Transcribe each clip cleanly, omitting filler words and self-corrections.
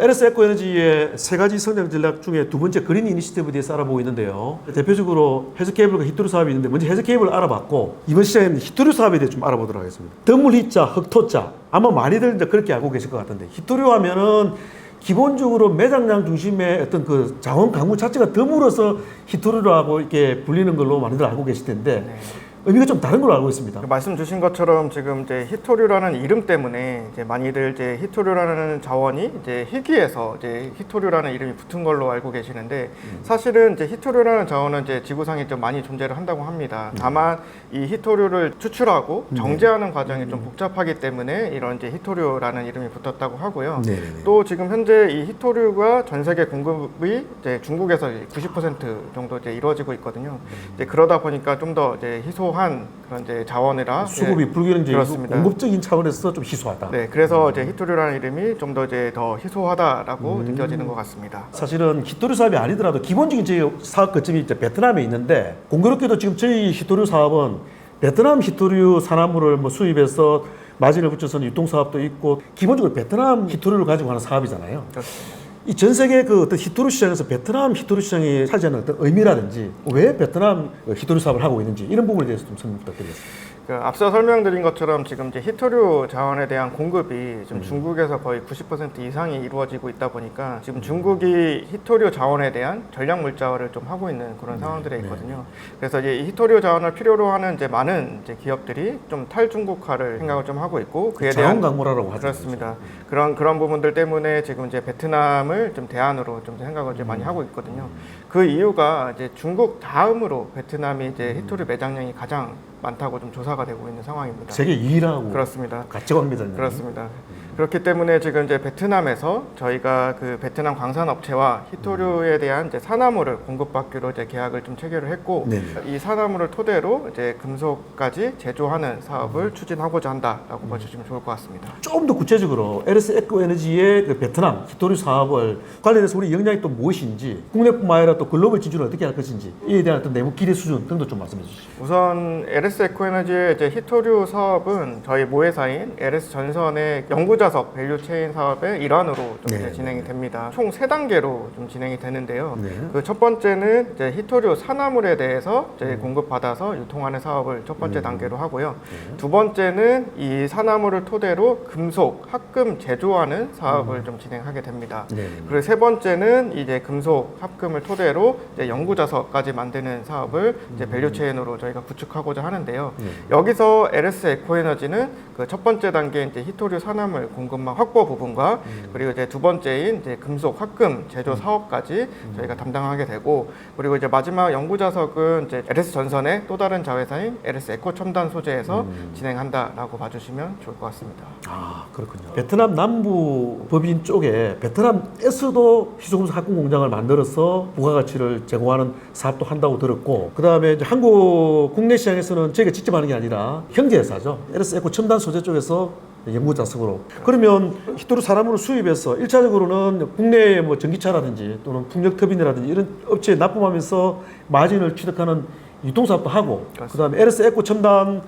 LS 에코에너지의 세 가지 성장 전략 중에 두 번째 그린 이니시티브에 대해서 알아보고 있는데요. 대표적으로 해저케이블과 히토류 사업이 있는데 먼저 해저케이블을 알아봤고 이번 시장에는 히토류 사업에 대해 좀 알아보도록 하겠습니다. 덤물 히자, 흑토자 아마 많이들 이제 그렇게 알고 계실 것 같은데 히토류 하면은 기본적으로 매장량 중심의 어떤 그 자원 강물 자체가 덤으로서 히토류라고 이렇게 불리는 걸로 많이들 알고 계실 텐데 의미가 좀 다른 걸로 알고 있습니다. 말씀 주신 것처럼 지금 이제 히토류라는 이름 때문에 이제 많이들 이제 히토류라는 자원이 이제 희귀해서 이제 히토류라는 이름이 붙은 걸로 알고 계시는데 사실은 이제 히토류라는 자원은 이제 지구상에 좀 많이 존재를 한다고 합니다. 다만 이 히토류를 추출하고 정제하는 과정이 좀 복잡하기 때문에 이런 이제 히토류라는 이름이 붙었다고 하고요. 네네네. 또 지금 현재 이 히토류가 전 세계 공급이 이제 중국에서 90% 정도 이제 이루어지고 있거든요. 이제 그러다 보니까 좀 더 이제 희소한 그런 이제 자원이라 수급이 불균형적이고 그렇습니다. 공급적인 차원에서 좀 희소하다. 네, 그래서 이제 히토류라는 이름이 좀 더 이제 더 희소하다라고 느껴지는 것 같습니다. 사실은 히토류 사업이 아니더라도 기본적인 저희 사업 거점이 이제 베트남에 있는데 공교롭게도 지금 저희 히토류 사업은 베트남 히토류 산화물을 뭐 수입해서 마진을 붙여서 유통 사업도 있고 기본적으로 베트남 히토류를 가지고 하는 사업이잖아요. 그렇습니다. 이 전 세계 그 어떤 히토류 시장에서 베트남 히토류 시장이 차지하는 어떤 의미라든지 왜 베트남 히토류 사업을 하고 있는지 이런 부분에 대해서 좀 설명 부탁드리겠습니다. 앞서 설명드린 것처럼 지금 이제 히토류 자원에 대한 공급이 지금 중국에서 거의 90% 이상이 이루어지고 있다 보니까 지금 중국이 히토류 자원에 대한 전략 물자화를 좀 하고 있는 그런 상황들에 있거든요. 그래서 이제 이 히토류 자원을 필요로 하는 이제 많은 이제 기업들이 좀 탈중국화를 생각을 좀 하고 있고 그에 대한 자원 강물화라고 하죠. 그렇습니다. 그런 부분들 때문에 지금 이제 베트남을 좀 대안으로 좀 생각을 이제 많이 하고 있거든요. 그 이유가 이제 중국 다음으로 베트남이 이제 히토류 매장량이 가장 많다고 좀 조사가 되고 있는 상황입니다. 세계 2위라고 그렇습니다. 같이 갑니다. 그렇습니다. 그렇기 때문에 지금 이제 베트남에서 저희가 그 베트남 광산업체와 히토류에 대한 이제 산화물을 공급받기로 이제 계약을 좀 체결을 했고 네네. 이 산화물을 토대로 이제 금속까지 제조하는 사업을 추진하고자 한다라고 봐주시면 좋을 것 같습니다. 조금 더 구체적으로 LS 에코에너지의 그 베트남 히토류 사업을 관련해서 우리 역량이 또 무엇인지 국내뿐만 아니라 또 글로벌 진출을 어떻게 할 것인지 이에 대한 어떤 내부 기대 수준 등도 좀 말씀해 주시죠. 우선 LS 에코에너지의 이제 히토류 사업은 저희 모회사인 LS 전선의 연구자석 밸류체인 사업의 일환으로 좀 이제 네. 진행이 됩니다. 총 3단계로 좀 진행이 되는데요. 네. 그 첫 번째는 이제 히토류 산화물에 대해서 이제 공급받아서 유통하는 사업을 첫 번째 단계로 하고요. 두 번째는 이 산화물을 토대로 금속 합금 제조하는 사업을 좀 진행하게 됩니다. 네. 그리고 세 번째는 이제 금속 합금을 토대로 이제 연구자석까지 만드는 사업을 이제 밸류체인으로 저희가 구축하고자 하는데요. 여기서 LS 에코에너지는 그 첫 번째 단계 이제 히토류 산화물 공급망 확보 부분과 그리고 이제 두 번째인 이제 금속 합금 제조 사업까지 저희가 담당하게 되고 그리고 이제 마지막 연구자석은 이제 LS 전선의 또 다른 자회사인 LS 에코 첨단 소재에서 진행한다라고 봐주시면 좋을 것 같습니다. 아 그렇군요. 베트남 남부 법인 쪽에 베트남에서도 희소금속 합금 공장을 만들어서 부가가치를 제공하는 사업도 한다고 들었고 그 다음에 이제 한국 국내 시장에서는 저희가 직접 하는 게 아니라 형제회사죠. LS 에코 첨단 소재 쪽에서 연구자석으로 그러면 히토류 산화물을 수입해서 1차적으로는 국내의 뭐 전기차라든지 또는 풍력터빈이라든지 이런 업체에 납품하면서 마진을 취득하는 유통사업도 하고 그다음에 LS 에코 첨단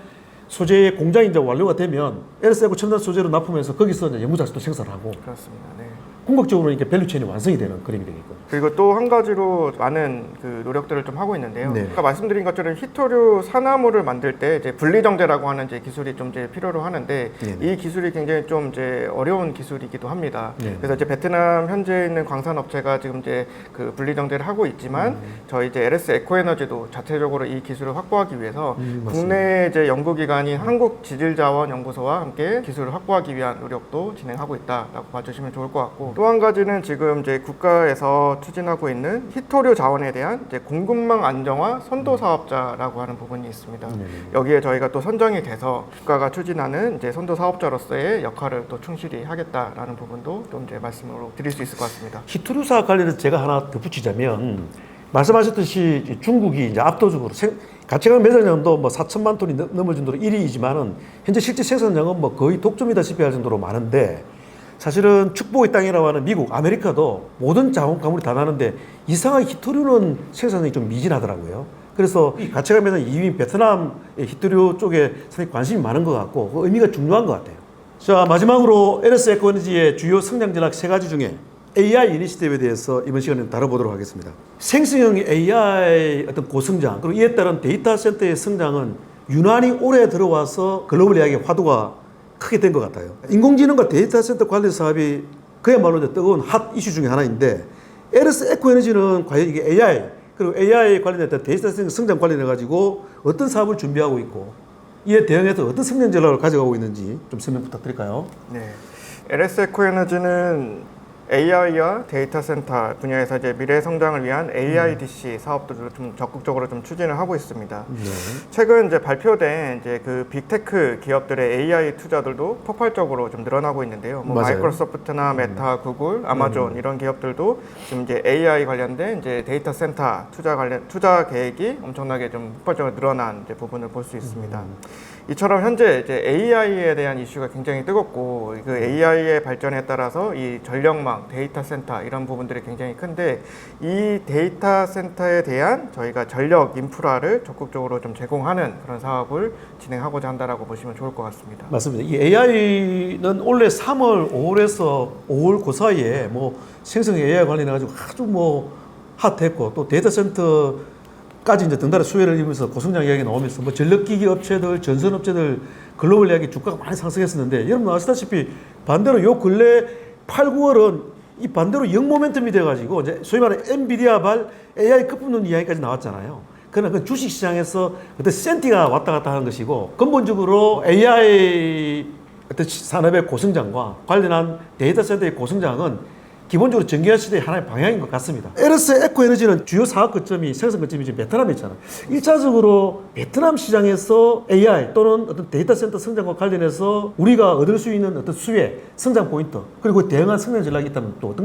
소재의 공장이 이제 완료가 되면 LS 에코 첨단 소재로 납품해서 거기서 이제 연구자석도 생산을 하고 그렇습니다. 네. 궁극적으로 이렇게 밸류체인이 완성이 되는 그림이 되겠군요. 그리고 또 한 가지로 많은 그 노력들을 좀 하고 있는데요. 네. 아까 말씀드린 것처럼 히토류 산화물을 만들 때 이제 분리정제라고 하는 이제 기술이 좀 이제 필요로 하는데 네. 이 기술이 굉장히 좀 이제 어려운 기술이기도 합니다. 네. 그래서 이제 베트남 현재 있는 광산업체가 지금 이제 그 분리정제를 하고 있지만 저희 이제 LS 에코에너지도 자체적으로 이 기술을 확보하기 위해서 국내 이제 연구기관인 한국지질자원연구소와 함께 기술을 확보하기 위한 노력도 진행하고 있다라고 봐주시면 좋을 것 같고 또 한 가지는 지금 이제 국가에서 추진하고 있는 히토류 자원에 대한 이제 공급망 안정화 선도 사업자라고 하는 부분이 있습니다. 여기에 저희가 또 선정이 돼서 국가가 추진하는 이제 선도 사업자로서의 역할을 또 충실히 하겠다라는 부분도 좀 이제 말씀으로 드릴 수 있을 것 같습니다. 히토류 사업 관련해서 제가 하나 덧붙이자면 말씀하셨듯이 중국이 이제 압도적으로 가치관 매장량도 뭐 4천만 톤이 넘을 정도로 1위이지만은 현재 실제 생산량은 뭐 거의 독점이다시피 할 정도로 많은데 사실은 축복의 땅이라고 하는 미국, 아메리카도 모든 자원 가물이 다 나는데 이상하게 히토류는 생산량이 좀 미진하더라고요. 그래서 이 가치관 매장 2위인 베트남의 히토류 쪽에 상당히 관심이 많은 것 같고 그 의미가 중요한 것 같아요. 자 마지막으로 LS 에코에너지의 주요 성장 전략 3가지 중에 AI 이니시티브에 대해서 이번 시간에 다뤄보도록 하겠습니다. 생성형 AI 어떤 고성장 그리고 이에 따른 데이터 센터의 성장은 유난히 오래 들어와서 글로벌 이야기의 화두가 크게 된 것 같아요. 인공지능과 데이터 센터 관련 사업이 그야말로 이제 뜨거운 핫 이슈 중에 하나인데 에르스 에코에너지는 과연 이게 AI 그리고 AI 관련된 데이터 센터 성장 관련해 가지고 어떤 사업을 준비하고 있고 이에 대응해서 어떤 성장 전략을 가져가고 있는지 좀 설명 부탁드릴까요? 네. LS 에코에너지는 AI와 데이터 센터 분야에서 이제 미래 성장을 위한 AIDC 사업들을 좀 적극적으로 좀 추진을 하고 있습니다. 네. 최근 이제 발표된 이제 그 빅테크 기업들의 AI 투자들도 폭발적으로 좀 늘어나고 있는데요. 뭐 맞아요. 마이크로소프트나 메타, 구글, 아마존 이런 기업들도 지금 이제 AI 관련된 이제 데이터 센터 투자 계획이 엄청나게 좀 폭발적으로 늘어난 이제 부분을 볼 수 있습니다. 이처럼 현재 이제 AI에 대한 이슈가 굉장히 뜨겁고 그 AI의 발전에 따라서 이 전력망, 데이터 센터 이런 부분들이 굉장히 큰데 이 데이터 센터에 대한 저희가 전력 인프라를 적극적으로 좀 제공하는 그런 사업을 진행하고자 한다라고 보시면 좋을 것 같습니다. 맞습니다. 이 AI는 원래 3월, 5월에서 5월 그 사이에 뭐 생성 AI 관련해 가지고 아주 뭐 핫했고 또 데이터 센터까지 이제 덩달아 수혜를 입으면서 고성장 이야기 나오면서 뭐 전력기기 업체들, 전선 업체들 글로벌 이야기 주가가 많이 상승했었는데 여러분 아시다시피 반대로 요 근래 8, 9월은 이 반대로 영 모멘텀이 돼가지고 이제 소위 말하는 엔비디아발 AI 급붙는 이야기까지 나왔잖아요. 그러나 그 주식 시장에서 어떤 센티가 왔다 갔다 하는 것이고 근본적으로 AI 어떤 산업의 고성장과 관련한 데이터 센터의 고성장은 기본적으로 전기화 시대의 하나의 방향인 것 같습니다. 에르스 에코에너지는 주요 사업 거점이 생산 거점이 지금 베트남에 있잖아요. 1차적으로 베트남 시장에서 AI 또는 어떤 데이터 센터 성장과 관련해서 우리가 얻을 수 있는 어떤 수혜, 성장 포인트 그리고 대응한 성장 전략이 있다면 또 어떤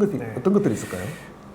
것들이 있을까요?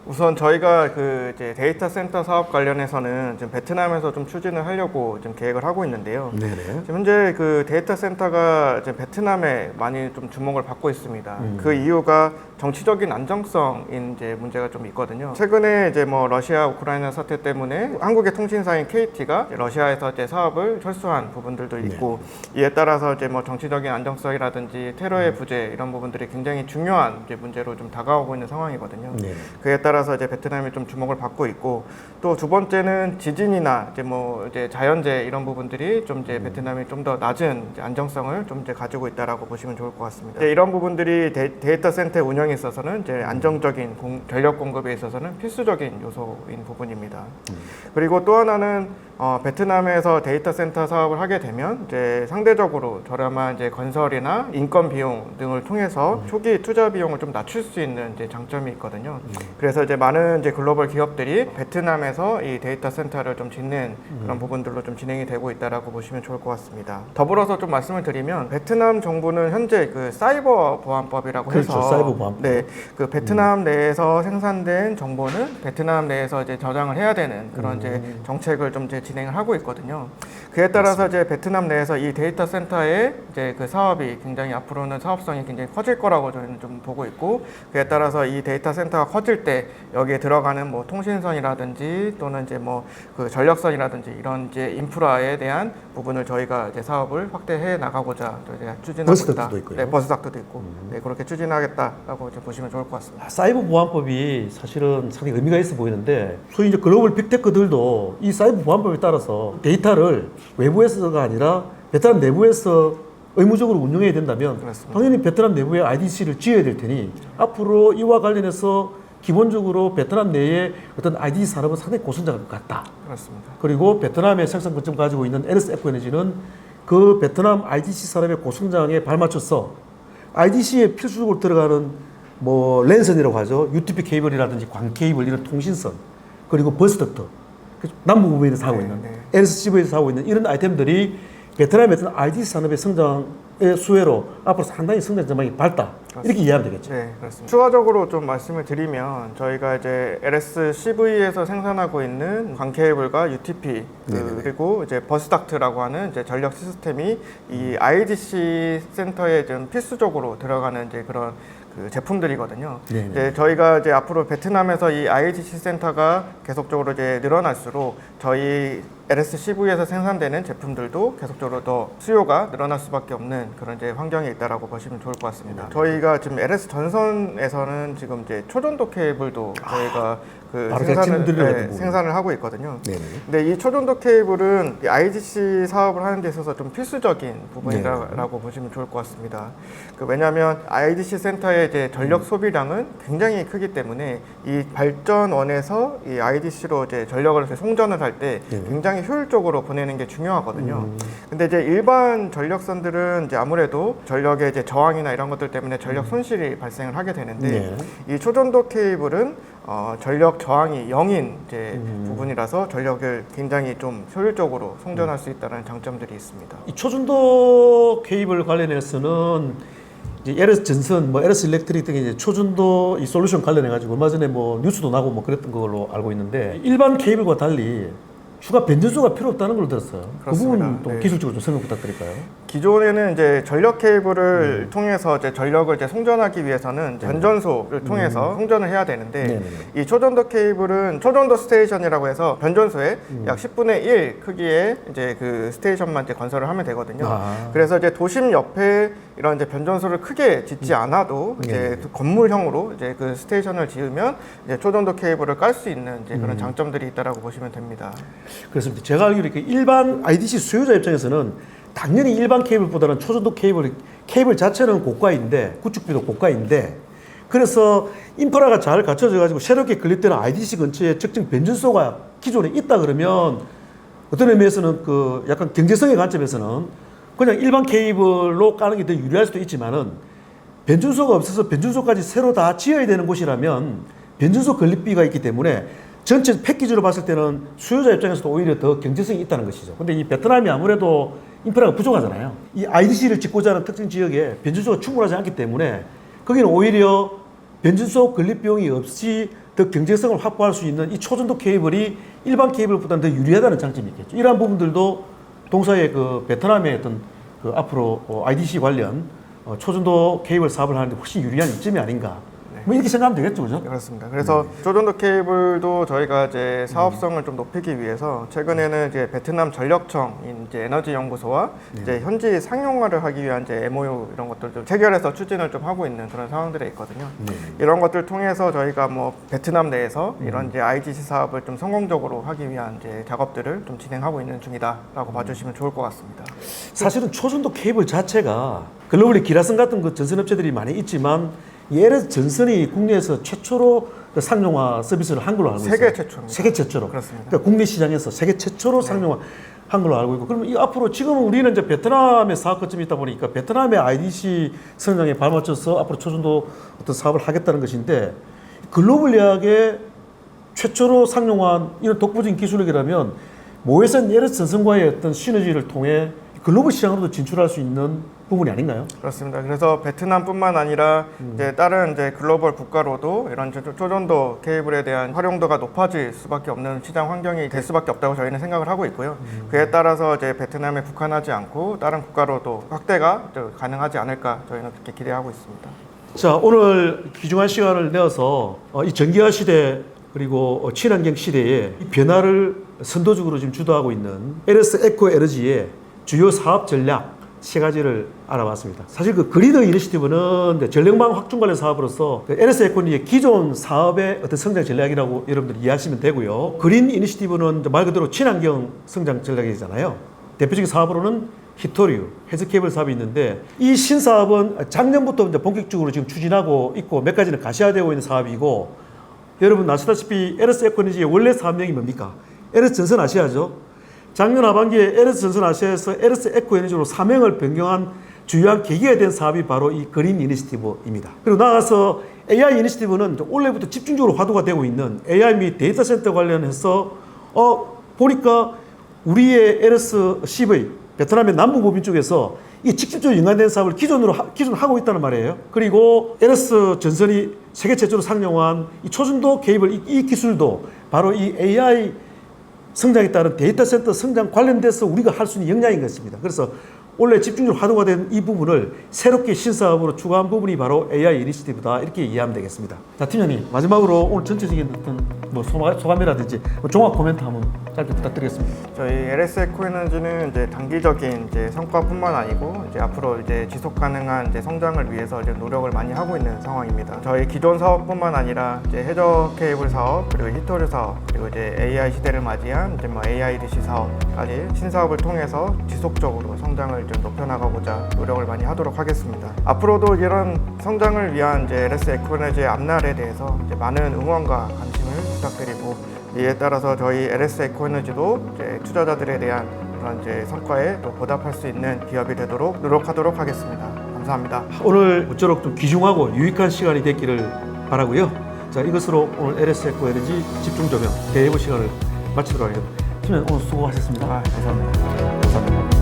우선 저희가 그 이제 데이터 센터 사업 관련해서는 지금 베트남에서 좀 추진을 하려고 지금 계획을 하고 있는데요. 네네. 지금 현재 그 데이터 센터가 지금 베트남에 많이 좀 주목을 받고 있습니다. 그 이유가 정치적인 안정성인 이제 문제가 좀 있거든요. 최근에 이제 뭐 러시아 우크라이나 사태 때문에 한국의 통신사인 KT가 러시아에서 이제 사업을 철수한 부분들도 있고 이에 따라서 이제 뭐 정치적인 안정성이라든지 테러의 부재 이런 부분들이 굉장히 중요한 이제 문제로 좀 다가오고 있는 상황이거든요. 네. 그에 따라서 이제 베트남이 좀 주목을 받고 있고 또 두 번째는 지진이나 이제 뭐 이제 자연재해 이런 부분들이 좀 이제 베트남이 좀 더 낮은 이제 안정성을 좀 이제 가지고 있다라고 보시면 좋을 것 같습니다. 이제 이런 부분들이 데이터 센터 운영에 있어서는 이제 안정적인 전력 공급에 있어서는 필수적인 요소인 부분입니다. 그리고 또 하나는 베트남에서 데이터 센터 사업을 하게 되면 이제 상대적으로 저렴한 이제 건설이나 인건 비용 등을 통해서 초기 투자 비용을 좀 낮출 수 있는 이제 장점이 있거든요. 그래서 이제 많은 이제 글로벌 기업들이 베트남에서 이 데이터 센터를 좀 짓는 그런 부분들로 좀 진행이 되고 있다라고 보시면 좋을 것 같습니다. 더불어서 좀 말씀을 드리면 베트남 정부는 현재 그 사이버 보안법이라고 그렇죠. 해서 사이버 보안법. 네, 그 베트남 내에서 생산된 정보는 베트남 내에서 이제 저장을 해야 되는 그런 이제 정책을 좀 이제 진행을 하고 있거든요. 그에 따라서 이제 베트남 내에서 이 데이터 센터의 이제 그 사업이 굉장히 앞으로는 사업성이 굉장히 커질 거라고 저는 좀 보고 있고 그에 따라서 이 데이터 센터가 커질 때 여기에 들어가는 뭐 통신선이라든지 또는 이제 뭐 그 전력선이라든지 이런 이제 인프라에 대한 부분을 저희가 이제 사업을 확대해 나가고자 이제 추진하고 있다. 버스닥터도 있고요. 네, 버스닥터도 있고 네, 그렇게 추진하겠다라고 이제 보시면 좋을 것 같습니다. 사이버 보안법이 사실은 상당히 의미가 있어 보이는데 소위 이제 글로벌 빅테크들도 이 사이버 보안법에 따라서 데이터를 외부에서가 아니라 베트남 내부에서 의무적으로 운영해야 된다면 그렇습니다. 당연히 베트남 내부에 IDC를 지어야 될 테니 앞으로 이와 관련해서 기본적으로 베트남 내에 어떤 IDC 산업은 상당히 고성장할 것 같다. 그렇습니다. 그리고 베트남의 생산 거점 가지고 있는 LS 에코에너지는 그 베트남 IDC 산업의 고성장에 발맞춰서 IDC에 필수적으로 들어가는 뭐 랜선이라고 하죠. UTP 케이블이라든지 광 케이블 이런 통신선 그리고 버스덕트 남부 부분에서 하고 있는 LSCV에서 하고 있는 이런 아이템들이 베트남의 어떤 IDC 산업의 성장의 수혜로 앞으로 상당히 성장 전망이 밝다. 이렇게 이해하면 되겠죠. 네, 그렇습니다. 추가적으로 좀 말씀을 드리면 저희가 이제 LSCV에서 생산하고 있는 광 케이블과 UTP 그리고 이제 버스닥트라고 하는 이제 전력 시스템이 이 IDC 센터에 좀 필수적으로 들어가는 이제 그런 그 제품들이거든요. 이제 저희가 이제 앞으로 베트남에서 이 IDC 센터가 계속적으로 이제 늘어날수록 저희 LSCV에서 생산되는 제품들도 계속적으로 더 수요가 늘어날 수밖에 없는 그런 이제 환경에 있다라고 보시면 좋을 것 같습니다. 저희가 지금 LS 전선에서는 지금 이제 초전도 케이블도 저희가 그 바로 제가 지금 드리려고 했던 생산을 하고 있거든요. 네네. 근데 이 초전도 케이블은 이 IDC 사업을 하는 데 있어서 좀 필수적인 부분이라고 네네. 보시면 좋을 것 같습니다. 왜냐하면 IDC 센터의 이제 전력 소비량은 굉장히 크기 때문에 이 발전원에서 이 IDC로 이제 전력을 송전을 할 때 네네. 굉장히 효율적으로 보내는 게 중요하거든요. 근데 이제 일반 전력선들은 이제 아무래도 전력의 이제 저항이나 이런 것들 때문에 전력 손실이 발생을 하게 되는데 이 초전도 케이블은 전력 저항이 0인 이제 부분이라서 전력을 굉장히 좀 효율적으로 송전할 수 있다는 장점들이 있습니다. 이 초전도 케이블 관련해서는 이제 LS 전선, 뭐 LS 일렉트릭 등의 이제 초전도 이 솔루션 관련해 가지고 얼마 전에 뭐 뉴스도 나고 뭐 그랬던 걸로 알고 있는데 일반 케이블과 달리 추가 변전소가 필요 없다는 걸 들었어요. 그 그렇습니다. 부분 또 네. 기술적으로 좀 설명 부탁드릴까요? 기존에는 이제 전력 케이블을 통해서 이제 전력을 이제 송전하기 위해서는 변전소를 통해서 송전을 해야 되는데 네네네. 이 초전도 케이블은 초전도 스테이션이라고 해서 변전소의 약 10분의 1 크기의 이제 그 스테이션만 이제 건설을 하면 되거든요. 그래서 이제 도심 옆에 이런 이제 변전소를 크게 짓지 않아도 이제 건물형으로 이제 그 스테이션을 지으면 이제 초전도 케이블을 깔 수 있는 이제 그런 장점들이 있다라고 보시면 됩니다. 그렇습니다. 제가 알기로 이렇게 일반 IDC 수요자 입장에서는 당연히 일반 케이블보다는 초전도 케이블 자체는 고가인데 구축비도 고가인데 그래서 인프라가 잘 갖춰져 가지고 새롭게 건립되는 IDC 근처에 특정 변전소가 기존에 있다 그러면 어떤 의미에서는 그 약간 경제성의 관점에서는 그냥 일반 케이블로 까는 게 더 유리할 수도 있지만은 변전소가 없어서 변전소까지 새로 다 지어야 되는 곳이라면 변전소 건립비가 있기 때문에 전체 패키지로 봤을 때는 수요자 입장에서도 오히려 더 경제성이 있다는 것이죠. 근데 이 베트남이 아무래도 인프라가 부족하잖아요. 이 IDC를 짓고자 하는 특정 지역에 변전소가 충분하지 않기 때문에 거기는 오히려 변전소 건립 비용이 없이 더 경제성을 확보할 수 있는 이 초전도 케이블이 일반 케이블보다는 더 유리하다는 장점이 있겠죠. 이러한 부분들도 동사의 그 베트남의 어떤 그 앞으로 IDC 관련 초전도 케이블 사업을 하는데 훨씬 유리한 이점이 아닌가. 뭐 이렇게 생각하면 되겠죠, 그죠? 그렇습니다. 그래서 초전도 케이블도 저희가 이제 사업성을 좀 높이기 위해서 최근에는 이제 베트남 전력청인 이제 에너지 연구소와 이제 현지 상용화를 하기 위한 이제 MOU 이런 것들 좀 체결해서 추진을 좀 하고 있는 그런 상황들에 있거든요. 이런 것들 통해서 저희가 뭐 베트남 내에서 이런 이제 IDC 사업을 좀 성공적으로 하기 위한 이제 작업들을 좀 진행하고 있는 중이다라고 봐주시면 좋을 것 같습니다. 사실은 초전도 케이블 자체가 글로벌리 기라성 같은 그 전선업체들이 많이 있지만 이 LS 전선이 국내에서 최초로 그 상용화 서비스를 한 걸로 알고 있어요. 세계 최초입니다. 세계 최초로. 그렇습니다. 그러니까 국내 시장에서 세계 최초로 상용화 한 걸로 알고 있고, 그러면 이 앞으로 지금은 우리는 이제 베트남에 사업 거점이 있다 보니까 베트남의 IDC 성장에 발맞춰서 앞으로 초전도 어떤 사업을 하겠다는 것인데 글로벌리하게 최초로 상용화한 이런 독보적인 기술력이라면 모회선 LS 전선과의 어떤 시너지를 통해 글로벌 시장으로도 진출할 수 있는 부분이 아닌가요? 그렇습니다. 그래서 베트남뿐만 아니라 이제 다른 이제 글로벌 국가로도 이런 초전도 케이블에 대한 활용도가 높아질 수밖에 없는 시장 환경이 될 수밖에 없다고 저희는 생각을 하고 있고요. 그에 따라서 이제 베트남에 국한하지 않고 다른 국가로도 확대가 가능하지 않을까 저희는 그렇게 기대하고 있습니다. 자, 오늘 귀중한 시간을 내어서 이 전기화 시대 그리고 친환경 시대에 이 변화를 선도적으로 지금 주도하고 있는 LS 에코 에너지의 주요 사업 전략 세 가지를 알아봤습니다. 사실 그 그리드 이니시티브는 전력망 확충 관련 사업으로서 그 LS 에코니의 기존 사업의 어떤 성장 전략이라고 여러분들이 이해하시면 되고요. 그린 이니시티브는 말 그대로 친환경 성장 전략이잖아요. 대표적인 사업으로는 히토류, 헬스케이블 사업이 있는데 이 신사업은 작년부터 이제 본격적으로 지금 추진하고 있고 몇 가지는 가시화되고 있는 사업이고 여러분 아시다시피 LS 에코니지의 원래 사업명이 뭡니까? LS 전선 아시아죠? 작년 하반기에 LS 전선 아시아에서 LS 에코 에너지로 사명을 변경한 주요한 계기가 된 사업이 바로 이 그린 이니시티브입니다. 그리고 나아가서 AI 이니시티브는 올해부터 집중적으로 화두가 되고 있는 AI 및 데이터 센터 관련해서 보니까 우리의 LS CV 베트남의 남부 부분 쪽에서 이 직접적으로 연관된 사업을 기존 하고 있다는 말이에요. 그리고 LS 전선이 세계 최초로 상용한 이 초전도 케이블 이 기술도 바로 이 AI 성장에 따른 데이터 센터 성장 관련돼서 우리가 할 수 있는 역량인 것입니다. 그래서 원래 집중적으로 화두가 된 이 부분을 새롭게 신사업으로 추가한 부분이 바로 AI 이니시티브다 이렇게 이해하면 되겠습니다. 자, 팀장님 마지막으로 오늘 전체적인 어떤 뭐 소감이라든지 종합 코멘트 한번 짧게 부탁드리겠습니다. 저희 LS 에코에너지는 이제 단기적인 이제 성과뿐만 아니고 이제 앞으로 이제 지속 가능한 이제 성장을 위해서 이제 노력을 많이 하고 있는 상황입니다. 저희 기존 사업뿐만 아니라 이제 해저 케이블 사업, 그리고 히터류 사업, 그리고 이제 AI 시대를 맞이한 이제 뭐 AIDC 사업까지 신사업을 통해서 지속적으로 성장을 좀 높여나가고자 노력을 많이 하도록 하겠습니다. 앞으로도 이런 성장을 위한 이제 LS 에코에너지의 앞날에 대해서 이제 많은 응원과 관심을 부탁드리고, 이에 따라서 저희 LS 에코에너지도 이제 투자자들에 대한 그런 이제 성과에 또 보답할 수 있는 기업이 되도록 노력하도록 하겠습니다. 감사합니다. 오늘 모쪼록 좀 귀중하고 유익한 시간이 됐기를 바라고요. 자, 이것으로 오늘 LS 에코에너지 집중 조명 대회부 시간을 마치도록 하겠습니다. 팀장님 오늘 수고하셨습니다. 감사합니다. 감사합니다.